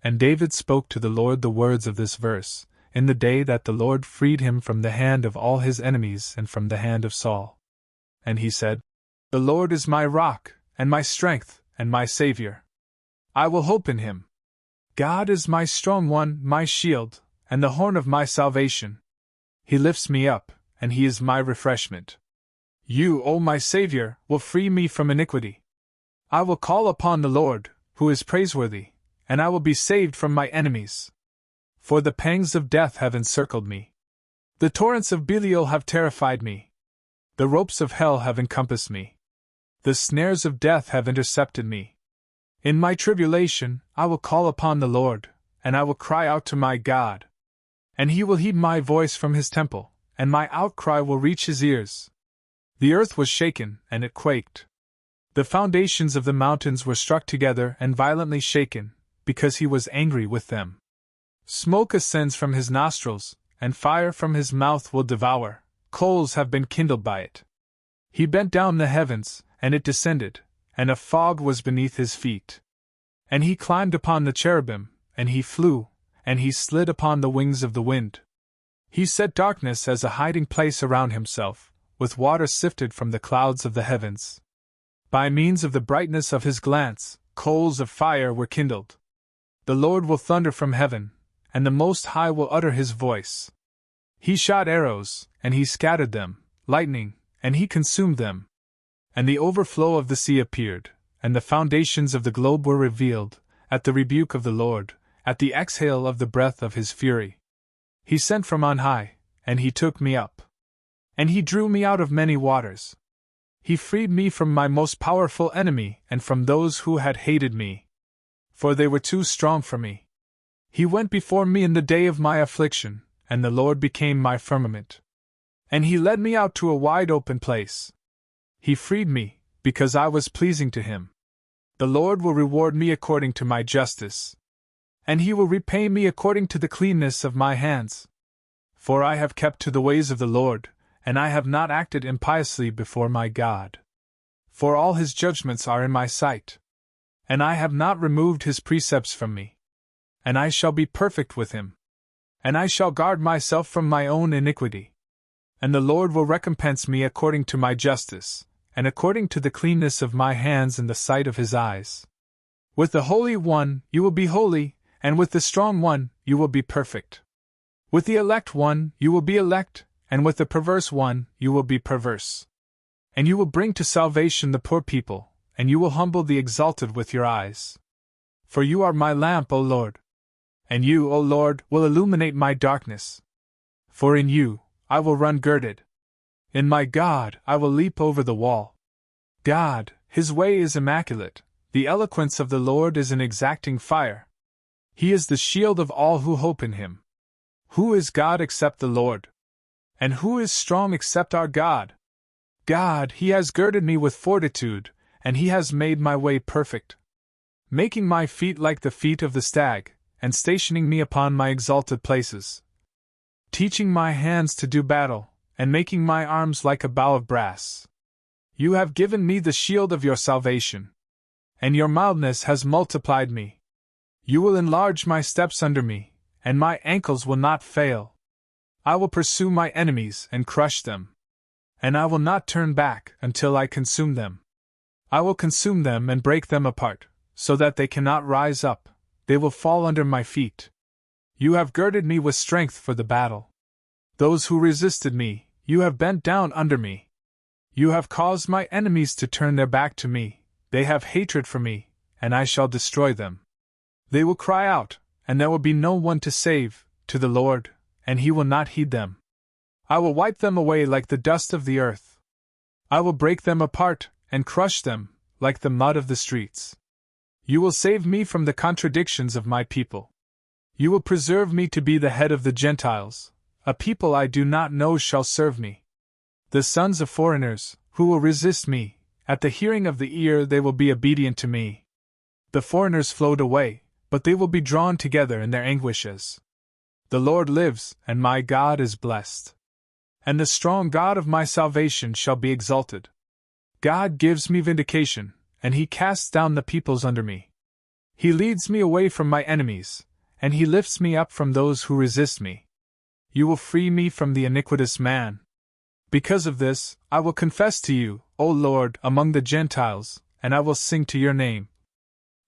And David spoke to the Lord the words of this verse, in the day that the Lord freed him from the hand of all his enemies and from the hand of Saul. And he said, The Lord is my rock, and my strength, and my Savior. I will hope in him. God is my strong one, my shield, and the horn of my salvation. He lifts me up, and he is my refreshment. You, O my Savior, will free me from iniquity. I will call upon the Lord, who is praiseworthy, and I will be saved from my enemies. For the pangs of death have encircled me. The torrents of Belial have terrified me. The ropes of hell have encompassed me. The snares of death have intercepted me. In my tribulation, I will call upon the Lord, and I will cry out to my God. And he will heed my voice from his temple, and my outcry will reach his ears. The earth was shaken, and it quaked. The foundations of the mountains were struck together and violently shaken, because he was angry with them. Smoke ascends from his nostrils, and fire from his mouth will devour. Coals have been kindled by it. He bent down the heavens, and it descended, and a fog was beneath his feet. And he climbed upon the cherubim, and he flew, and he slid upon the wings of the wind. He set darkness as a hiding place around himself, with water sifted from the clouds of the heavens. By means of the brightness of his glance, coals of fire were kindled. The Lord will thunder from heaven, and the Most High will utter his voice. He shot arrows, and he scattered them, lightning, and he consumed them. And the overflow of the sea appeared, and the foundations of the globe were revealed, at the rebuke of the Lord, at the exhale of the breath of his fury. He sent from on high, and he took me up. And he drew me out of many waters. He freed me from my most powerful enemy and from those who had hated me. For they were too strong for me. He went before me in the day of my affliction, and the Lord became my firmament. And he led me out to a wide open place. He freed me, because I was pleasing to him. The Lord will reward me according to my justice. And he will repay me according to the cleanness of my hands. For I have kept to the ways of the Lord, and I have not acted impiously before my God. For all his judgments are in my sight. And I have not removed his precepts from me. And I shall be perfect with him. And I shall guard myself from my own iniquity. And the Lord will recompense me according to my justice, and according to the cleanness of my hands in the sight of his eyes. With the Holy One you will be holy, and with the Strong One you will be perfect. With the elect one you will be elect, and with the perverse one you will be perverse. And you will bring to salvation the poor people, and you will humble the exalted with your eyes. For you are my lamp, O Lord. And you, O Lord, will illuminate my darkness. For in you I will run girded. In my God I will leap over the wall. God, his way is immaculate, the eloquence of the Lord is an exacting fire. He is the shield of all who hope in him. Who is God except the Lord? And who is strong except our God? God, he has girded me with fortitude, and he has made my way perfect. Making my feet like the feet of the stag, and stationing me upon my exalted places. Teaching my hands to do battle, and making my arms like a bow of brass. You have given me the shield of your salvation. And your mildness has multiplied me. You will enlarge my steps under me, and my ankles will not fail. I will pursue my enemies and crush them. And I will not turn back until I consume them. I will consume them and break them apart, so that they cannot rise up, they will fall under my feet. You have girded me with strength for the battle. Those who resisted me, you have bent down under me. You have caused my enemies to turn their back to me, they have hatred for me, and I shall destroy them. They will cry out, and there will be no one to save, to the Lord, and he will not heed them. I will wipe them away like the dust of the earth. I will break them apart, and crush them, like the mud of the streets. You will save me from the contradictions of my people. You will preserve me to be the head of the Gentiles. A people I do not know shall serve me. The sons of foreigners, who will resist me, at the hearing of the ear they will be obedient to me. The foreigners flowed away, but they will be drawn together in their anguishes. The Lord lives, and my God is blessed. And the strong God of my salvation shall be exalted. God gives me vindication, and he casts down the peoples under me. He leads me away from my enemies, and he lifts me up from those who resist me. You will free me from the iniquitous man. Because of this, I will confess to you, O Lord, among the Gentiles, and I will sing to your name,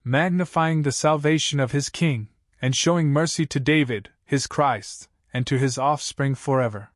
magnifying the salvation of his King, and showing mercy to David, his Christ, and to his offspring forever.